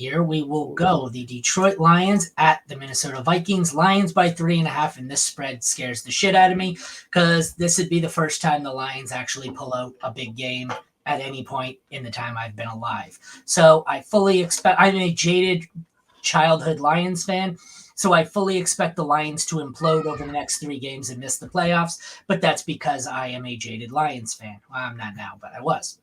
Here we will go. The Detroit Lions at the Minnesota Vikings. Lions by 3.5, and this spread scares the shit out of me because this would be the first time the Lions actually pull out a big game at any point in the time I've been alive. So I fully expect, I'm a jaded childhood Lions fan, so I fully expect the Lions to implode over the next 3 games and miss the playoffs, but that's because I am a jaded Lions fan. Well, I'm not now, but I was.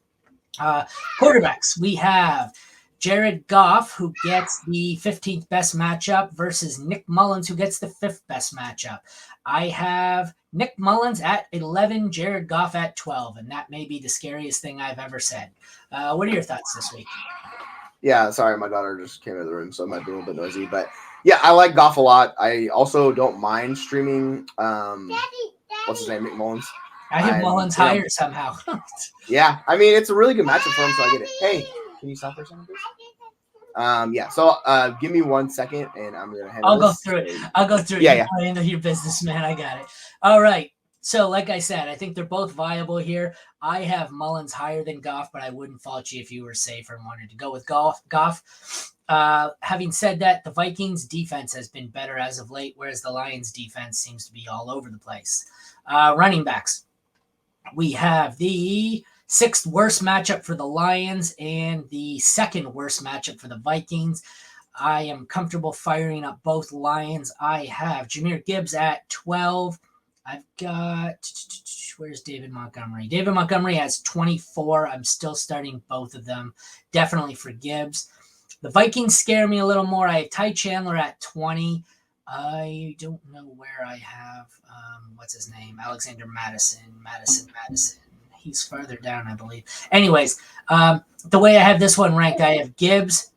Quarterbacks, we have Jared Goff, who gets the 15th best matchup, versus Nick Mullins, who gets the 5th best matchup. I have Nick Mullins at 11, Jared Goff at 12, and that may be the scariest thing I've ever said. What are your thoughts this week? Yeah, sorry, my daughter just came into the room, so it might be a little bit noisy. But yeah, I like Goff a lot. I also don't mind streaming. What's his name? Nick Mullins. I have Mullins higher somehow. Yeah, I mean, it's a really good matchup for him, so I get it. Hey, can you stop for a second, please? Yeah, so give me 1 second, and I'm going to handle I'll go through it. Yeah. You handle your business, man. I got it. All right. So, like I said, I think they're both viable here. I have Mullins higher than Goff, but I wouldn't fault you if you were safer and wanted to go with Goff. Having said that, the Vikings defense has been better as of late, whereas the Lions defense seems to be all over the place. Running backs. We have the 6th worst matchup for the Lions and the 2nd worst matchup for the Vikings. I am comfortable firing up both Lions. I have Jahmyr Gibbs at 12. I've got, where's David Montgomery? David Montgomery has 24. I'm still starting both of them. Definitely for Gibbs. The Vikings scare me a little more. I have Ty Chandler at 20. I don't know where I have, what's his name? Alexander Madison. He's farther down, I believe. Anyways, the way I have this one ranked, I have Gibbs,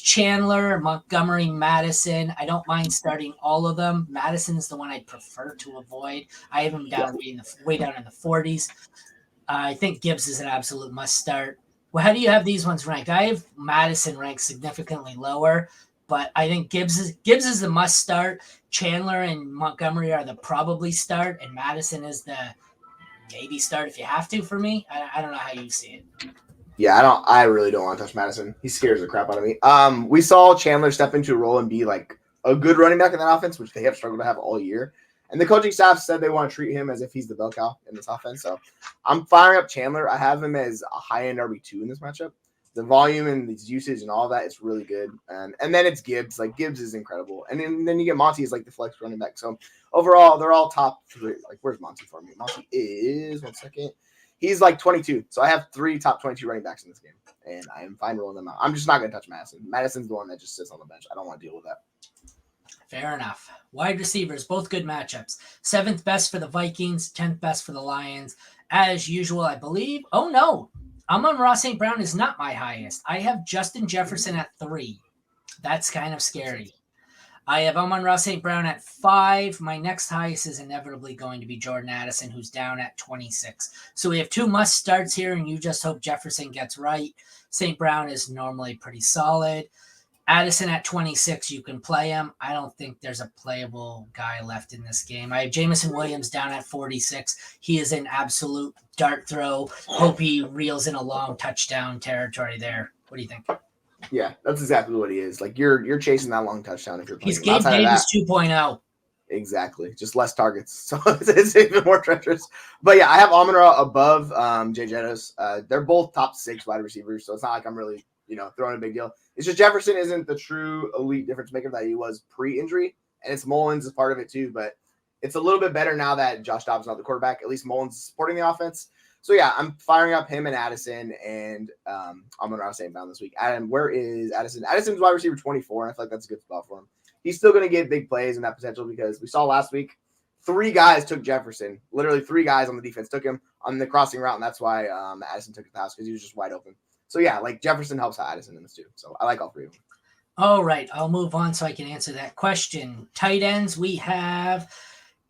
Chandler, Montgomery, Madison. I don't mind starting all of them. Madison is the one I'd prefer to avoid. I have him down way down in the 40s. I think Gibbs is an absolute must start. Well, how do you have these ones ranked? I have Madison ranked significantly lower, but I think Gibbs is the must start. Chandler and Montgomery are the probably start, and Madison is the maybe start if you have to for me. I don't know how you see it. Yeah, I really don't want to touch Madison. He scares the crap out of me. We saw Chandler step into a role and be like a good running back in that offense, which they have struggled to have all year. And the coaching staff said they want to treat him as if he's the bell cow in this offense. So I'm firing up Chandler. I have him as a high-end RB2 in this matchup. The volume and his usage and all that, it's really good. And then it's Gibbs. Like, Gibbs is incredible. And then you get Monty as like the flex running back. So overall, they're all top 3. Like, where's Monty for me? Monty is, 1 second. He's like 22. So I have 3 top 22 running backs in this game. And I am fine rolling them out. I'm just not going to touch Madison. Madison's the one that just sits on the bench. I don't want to deal with that. Fair enough. Wide receivers, both good matchups. 7th best for the Vikings, 10th best for the Lions. As usual, I believe. Oh, no. Amon-Ra St. Brown is not my highest. I have Justin Jefferson at 3. That's kind of scary. I have Amon-Ra St. Brown at 5. My next highest is inevitably going to be Jordan Addison, who's down at 26. So we have 2 must starts here, and you just hope Jefferson gets right. St. Brown is normally pretty solid. Addison at 26, you can play him. I don't think there's a playable guy left in this game. I have Jameson Williams down at 46. He is an absolute dart throw. Hope he reels in a long touchdown territory there. What do you think? Yeah, that's exactly what he is. Like, you're chasing that long touchdown if you're playing. He's Gabe Davis 2.0. Exactly. Just less targets. So it's even more treacherous. But yeah, I have Amon-Ra above Jay Jettis. They're both top 6 wide receivers, so it's not like I'm really throwing a big deal. It's just Jefferson isn't the true elite difference maker that he was pre-injury, and it's Mullins is part of it too, but it's a little bit better now that Josh Dobbs is not the quarterback. At least Mullins is supporting the offense. So yeah, I'm firing up him and Addison, and Amon-Ra St. Brown this week. Adam, where is Addison? Addison's wide receiver 24, and I feel like that's a good spot for him. He's still going to get big plays and that potential because we saw last week 3 guys took Jefferson. Literally 3 guys on the defense took him on the crossing route, and that's why Addison took the pass because he was just wide open. So, yeah, like Jefferson helps Addison in this too. So, I like all 3 of them. All right. I'll move on so I can answer that question. Tight ends, we have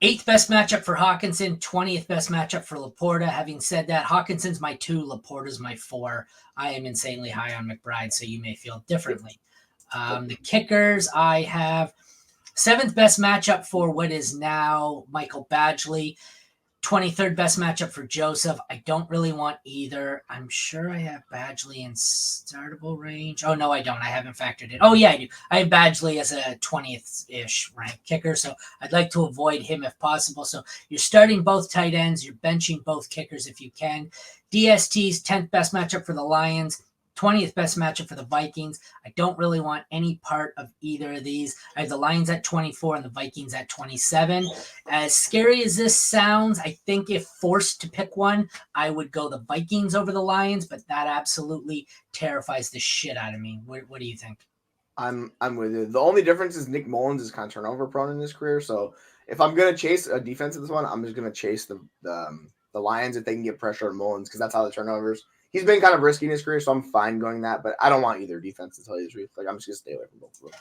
8th best matchup for Hawkinson, 20th best matchup for Laporta. Having said that, Hawkinson's my 2, Laporta's my 4. I am insanely high on McBride, so you may feel differently. The kickers, I have 7th best matchup for what is now Michael Badgley. 23rd best matchup for Joseph. I don't really want either. I'm sure I have Badgley in startable range. Oh, no, I don't. I haven't factored it. Oh, yeah, I do. I have Badgley as a 20th-ish ranked kicker, so I'd like to avoid him if possible. So you're starting both tight ends. You're benching both kickers if you can. DST's 10th best matchup for the Lions. 20th best matchup for the Vikings. I don't really want any part of either of these. I have the Lions at 24 and the Vikings at 27. As scary as this sounds, I think if forced to pick one, I would go the Vikings over the Lions, but that absolutely terrifies the shit out of me. What do you think? I'm with you. The only difference is Nick Mullins is kind of turnover prone in his career. So if I'm gonna chase a defense in this one, I'm just gonna chase the Lions if they can get pressure on Mullins because that's how the turnovers. He's been kind of risky in his career, so I'm fine going that. But I don't want either defense to tell you the truth. Like I'm just gonna stay away from both of them.